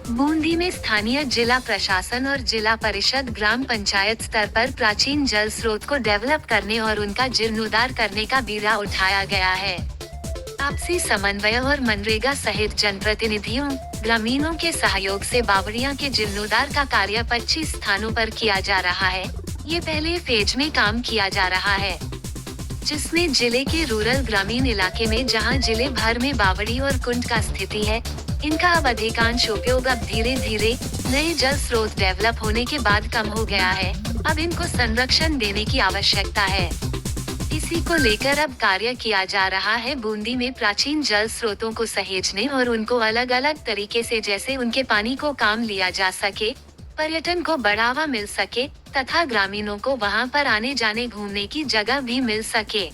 बूंदी में स्थानीय जिला प्रशासन और जिला परिषद ग्राम पंचायत स्तर पर प्राचीन जल स्रोत को डेवलप करने और उनका जीर्णोद्धार करने का बीड़ा उठाया गया है। आपसी समन्वय और मनरेगा सहित जनप्रतिनिधियों, ग्रामीणों के सहयोग से बावड़िया के जीर्णोद्धार का कार्य 25 स्थानों पर किया जा रहा है। ये पहले फेज में काम किया जा रहा है, जिसमें जिले के रूरल ग्रामीण इलाके में जहां जिले भर में बावड़ी और कुंड का स्थिति है, इनका अब अधिकांश उपयोग अब धीरे धीरे नए जल स्रोत डेवलप होने के बाद कम हो गया है। अब इनको संरक्षण देने की आवश्यकता है। इसी को लेकर अब कार्य किया जा रहा है। बूंदी में प्राचीन जल स्रोतों को सहेजने और उनको अलग अलग तरीके से जैसे उनके पानी को काम लिया जा सके, पर्यटन को बढ़ावा मिल सके तथा ग्रामीणों को वहां पर आने जाने घूमने की जगह भी मिल सके,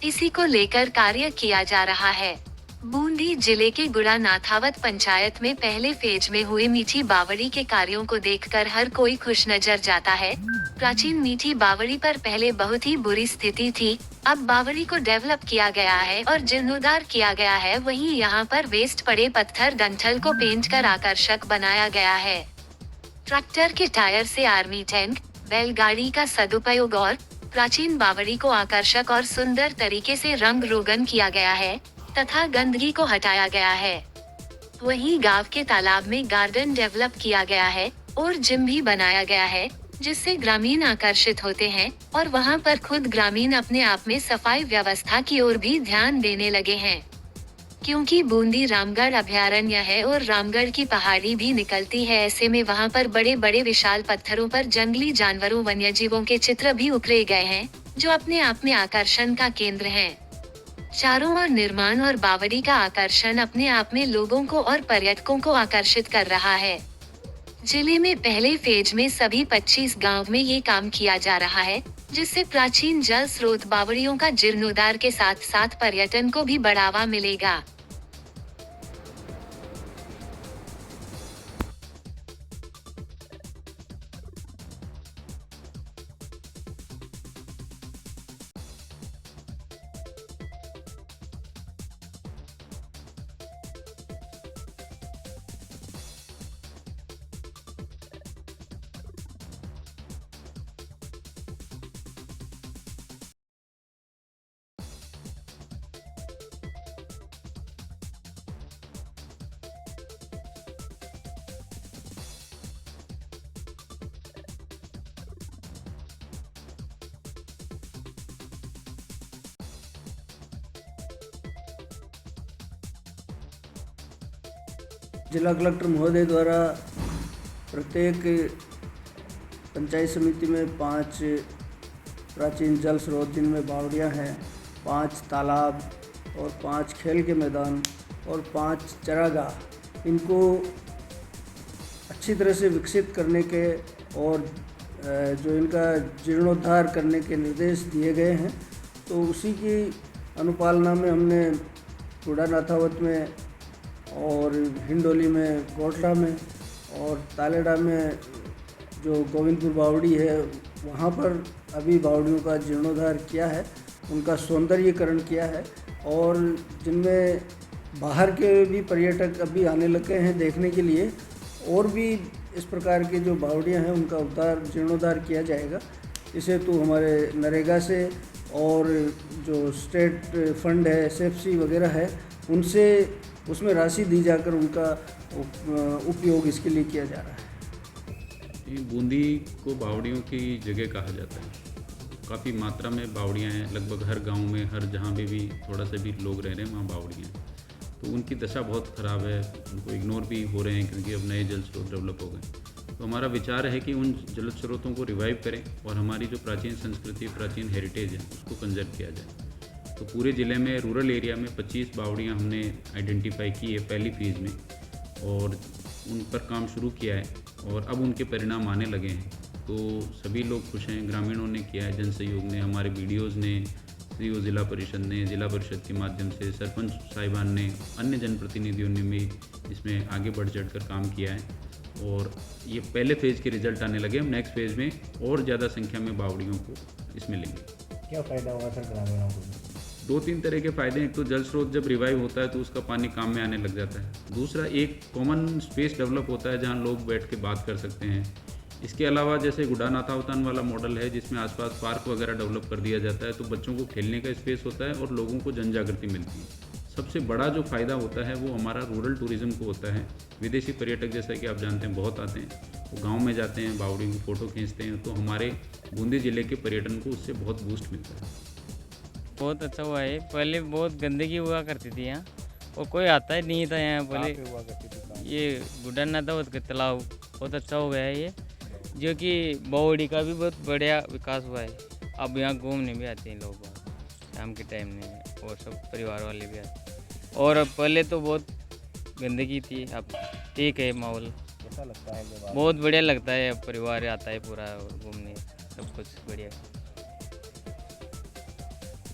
इसी को लेकर कार्य किया जा रहा है। बूंदी जिले के गुड़ा नाथावत पंचायत में पहले फेज में हुए मीठी बावड़ी के कार्यों को देखकर हर कोई खुश नजर जाता है। प्राचीन मीठी बावड़ी पर पहले बहुत ही बुरी स्थिति थी, अब बावड़ी को डेवलप किया गया है और जीर्णोद्धार किया गया है। वहीं यहाँ पर वेस्ट पड़े पत्थर डंठल को पेंट कर आकर्षक बनाया गया है। ट्रैक्टर के टायर से आर्मी टैंक, बैलगाड़ी का सदुपयोग और प्राचीन बावड़ी को आकर्षक और सुंदर तरीके से रंग रोगन किया गया है तथा गंदगी को हटाया गया है। वहीं गांव के तालाब में गार्डन डेवलप किया गया है और जिम भी बनाया गया है, जिससे ग्रामीण आकर्षित होते हैं और वहां पर खुद ग्रामीण अपने आप में सफाई व्यवस्था की ओर भी ध्यान देने लगे हैं। क्योंकि बूंदी रामगढ़ अभयारण्य है और रामगढ़ की पहाड़ी भी निकलती है, ऐसे में वहां पर बड़े बड़े विशाल पत्थरों पर जंगली जानवरों वन्यजीवों के चित्र भी उकेरे गए हैं, जो अपने आप में आकर्षण का केंद्र हैं। चारों ओर निर्माण और बावड़ी का आकर्षण अपने आप में लोगों को और पर्यटकों को आकर्षित कर रहा है। जिले में पहले फेज में सभी 25 गांव में ये काम किया जा रहा है, जिससे प्राचीन जल स्रोत बावड़ियों का जीर्णोद्धार के साथ साथ पर्यटन को भी बढ़ावा मिलेगा। जिला कलेक्टर महोदय द्वारा प्रत्येक पंचायत समिति में 5 प्राचीन जल स्रोत जिनमें बावड़ियाँ हैं, 5 तालाब और 5 खेल के मैदान और 5 चरागाह, इनको अच्छी तरह से विकसित करने के और जो इनका जीर्णोद्धार करने के निर्देश दिए गए हैं, तो उसी की अनुपालना में हमने गुड़ा नाथावत में और हिंडोली में, गोटला में और तालेडा में जो गोविंदपुर बावड़ी है, वहाँ पर अभी बावड़ियों का जीर्णोद्धार किया है, उनका सौंदर्यीकरण किया है और जिनमें बाहर के भी पर्यटक अभी आने लगे हैं देखने के लिए। और भी इस प्रकार के जो बावड़ियाँ हैं उनका उद्धार जीर्णोद्धार किया जाएगा। इसे तो हमारे नरेगा से और जो स्टेट फंड है, SFC वगैरह है, उनसे उसमें राशि दी जाकर उनका उपयोग इसके लिए किया जा रहा है। बूंदी को बावड़ियों की जगह कहा जाता है। काफ़ी मात्रा में बावड़ियाँ हैं, लगभग हर गांव में, हर जहाँ भी थोड़ा सा भी लोग रह रहे हैं वहाँ बावड़ियाँ हैं। तो उनकी दशा बहुत ख़राब है, उनको इग्नोर भी हो रहे हैं क्योंकि अब नए जल स्रोत डेवलप हो गए। तो हमारा विचार है कि उन जल स्रोतों को रिवाइव करें और हमारी जो प्राचीन संस्कृति, प्राचीन हेरिटेज है, उसको कंजर्व किया जाए। तो पूरे ज़िले में रूरल एरिया में 25 बावड़ियाँ हमने आइडेंटिफाई की है पहली फेज़ में और उन पर काम शुरू किया है और अब उनके परिणाम आने लगे हैं। तो सभी लोग खुश हैं, ग्रामीणों ने किया है, जन सहयोग ने, हमारे BDOs ने, CO जिला परिषद ने, जिला परिषद के माध्यम से सरपंच साहिबान ने, अन्य जनप्रतिनिधियों ने भी इसमें आगे बढ़ चढ़ कर काम किया है और ये पहले फेज़ के रिजल्ट आने लगे। हम नेक्स्ट फेज़ में और ज़्यादा संख्या में बावड़ियों को इसमें लेंगे। क्या फ़ायदा होगा सर ग्रामीणों को? दो तीन तरह के फ़ायदे हैं। एक तो जल स्रोत जब रिवाइव होता है तो उसका पानी काम में आने लग जाता है। दूसरा, एक कॉमन स्पेस डेवलप होता है जहाँ लोग बैठ के बात कर सकते हैं। इसके अलावा जैसे गुडा नाथावतान वाला मॉडल है जिसमें आसपास पार्क वगैरह डेवलप कर दिया जाता है, तो बच्चों को खेलने का स्पेस होता है और लोगों को जन जागृति मिलती है। सबसे बड़ा जो फ़ायदा होता है वो हमारा रूरल टूरिज़्म को होता है। विदेशी पर्यटक जैसा कि आप जानते हैं बहुत आते हैं, वो गांव में जाते हैं, बावड़ी की फ़ोटो खींचते हैं, तो हमारे बूंदी ज़िले के पर्यटन को उससे बहुत बूस्ट मिलता है। बहुत अच्छा हुआ है। पहले बहुत गंदगी हुआ करती थी यहाँ, और कोई आता ही नहीं था यहाँ पहले। ये गुडा नाथावत का तालाब बहुत अच्छा हो गया है ये, जो कि बावड़ी का भी बहुत बढ़िया विकास हुआ है। अब यहाँ घूमने भी आते हैं लोग शाम के टाइम में, और सब परिवार वाले भी आते हैं। और पहले तो बहुत गंदगी थी, अब ठीक है माहौल। कैसा लगता है जब बहुत बढ़िया लगता है, परिवार आता है पूरा और घूमने, सब कुछ बढ़िया।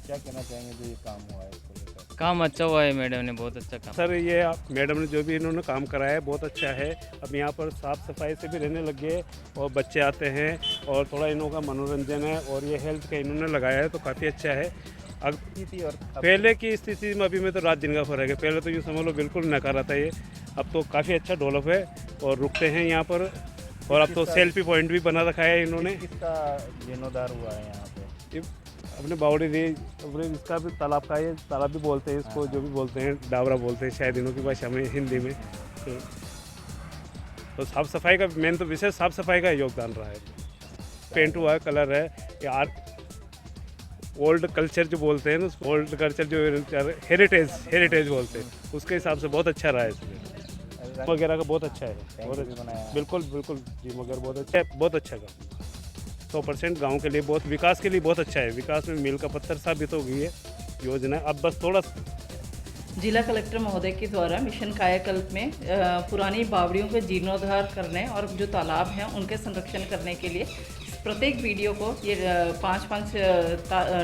क्या कहना चाहेंगे जो ये काम हुआ है इसको लेकर? काम अच्छा हुआ है, मैडम ने बहुत अच्छा काम। सर ये मैडम ने जो भी इन्होंने काम कराया है बहुत अच्छा है। अब यहाँ पर साफ़ सफाई से भी रहने लग गए और बच्चे आते हैं और थोड़ा इन्हों का मनोरंजन है, और ये हेल्थ का इन्होंने लगाया है तो काफ़ी अच्छा है। अब थी और पहले की स्थिति में अभी में तो रात दिन का फर्क है। पहले तो यूँ समझ लो बिल्कुल नकारा था ये, अब तो काफ़ी अच्छा डेवलप है और रुकते हैं यहाँ पर। और अब तो सेल्फी पॉइंट भी बना रखा है इन्होंने। किसका जीर्णोद्धार हुआ है यहाँ पे? अपने बावड़ी दी अपने इसका भी तालाब का, ये तालाब भी बोलते हैं इसको, जो भी बोलते हैं डावरा बोलते हैं शायद इन्हों की भाषा में, हिंदी में। तो साफ़ सफाई का मेन तो विशेष साफ़ सफाई का योगदान रहा है। पेंट हुआ है, कलर है, यार ओल्ड कल्चर जो बोलते हैं ना, ओल्ड कल्चर जो हेरिटेज बोलते हैं, उसके हिसाब से बहुत अच्छा रहा है इसमें। वगैरह का बहुत अच्छा है, बहुत अच्छा बनाया। बिल्कुल बिल्कुल जी, मगर बहुत अच्छा है, बहुत अच्छा का 100% गांव के लिए, बहुत विकास के लिए बहुत अच्छा है। विकास में मील का पत्थर साबित हो गई है योजना। अब बस थोड़ा जिला कलेक्टर महोदय के द्वारा मिशन कायाकल्प में पुरानी बावड़ियों का जीर्णोद्धार करने और जो तालाब हैं उनके संरक्षण करने के लिए प्रत्येक वीडियो को ये 5-5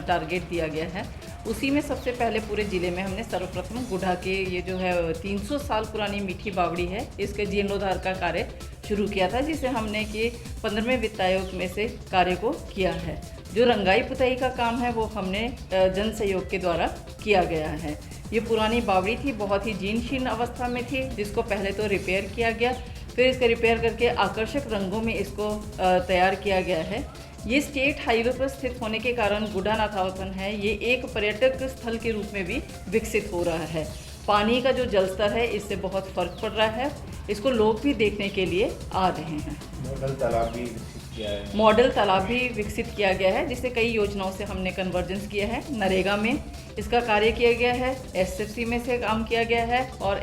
टारगेट दिया गया है। उसी में सबसे पहले पूरे ज़िले में हमने सर्वप्रथम गुडा के ये जो है 300 साल पुरानी मीठी बावड़ी है, इसके जीर्णोद्धार का कार्य शुरू किया था, जिसे हमने कि 15वें वित्त आयोग में से कार्य को किया है। जो रंगाई पुताई का काम है वो हमने जन सहयोग के द्वारा किया गया है। ये पुरानी बावड़ी थी, बहुत ही जीर्ण शीर्ण अवस्था में थी, जिसको पहले तो रिपेयर किया गया, फिर इसका रिपेयर करके आकर्षक रंगों में इसको तैयार किया गया है। ये स्टेट हाईवे पर स्थित होने के कारण गुडा नाथावतान है, ये एक पर्यटक स्थल के रूप में भी विकसित हो रहा है। पानी का जो जल स्तर है इससे बहुत फर्क पड़ रहा है, इसको लोग भी देखने के लिए आ रहे हैं। मॉडल तालाब भी विकसित किया है। मॉडल तालाब भी विकसित किया गया है, जिसे कई योजनाओं से हमने कन्वर्जेंस किया है। नरेगा में इसका कार्य किया गया है, SFC में से काम किया गया है, और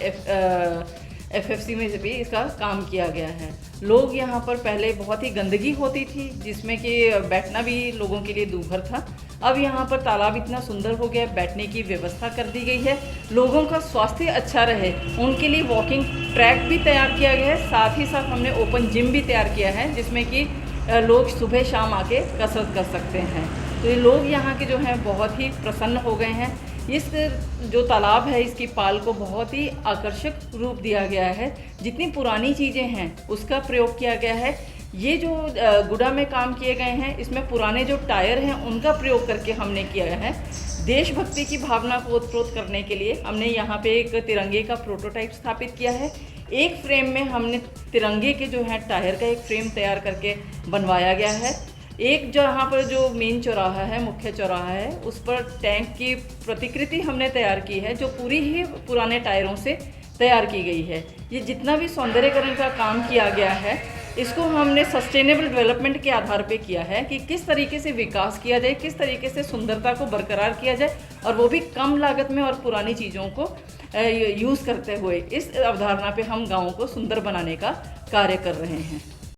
FFC में से भी इसका काम किया गया है। लोग यहाँ पर पहले बहुत ही गंदगी होती थी, जिसमें कि बैठना भी लोगों के लिए दूभर था। अब यहाँ पर तालाब इतना सुंदर हो गया, बैठने की व्यवस्था कर दी गई है। लोगों का स्वास्थ्य अच्छा रहे उनके लिए वॉकिंग ट्रैक भी तैयार किया गया है। साथ ही साथ हमने ओपन जिम भी तैयार किया है, जिसमें कि लोग सुबह शाम आके कसरत कर सकते हैं। तो ये लोग यहाँ के जो हैं बहुत ही प्रसन्न हो गए हैं। इस जो तालाब है इसकी पाल को बहुत ही आकर्षक रूप दिया गया है। जितनी पुरानी चीज़ें हैं उसका प्रयोग किया गया है। ये जो गुडा में काम किए गए हैं इसमें पुराने जो टायर हैं उनका प्रयोग करके हमने किया है। देशभक्ति की भावना को उत्प्रोत करने के लिए हमने यहाँ पे एक तिरंगे का प्रोटोटाइप स्थापित किया है। एक फ्रेम में हमने तिरंगे के जो है टायर का एक फ्रेम तैयार करके बनवाया गया है। एक जहाँ पर जो मेन चौराहा है, मुख्य चौराहा है, उस पर टैंक की प्रतिकृति हमने तैयार की है, जो पूरी ही पुराने टायरों से तैयार की गई है। ये जितना भी सौंदर्यकरण का काम किया गया है इसको हमने सस्टेनेबल डेवलपमेंट के आधार पे किया है कि किस तरीके से विकास किया जाए, किस तरीके से सुंदरता को बरकरार किया जाए, और वो भी कम लागत में और पुरानी चीज़ों को यूज़ करते हुए। इस अवधारणा पे हम गाँव को सुंदर बनाने का कार्य कर रहे हैं।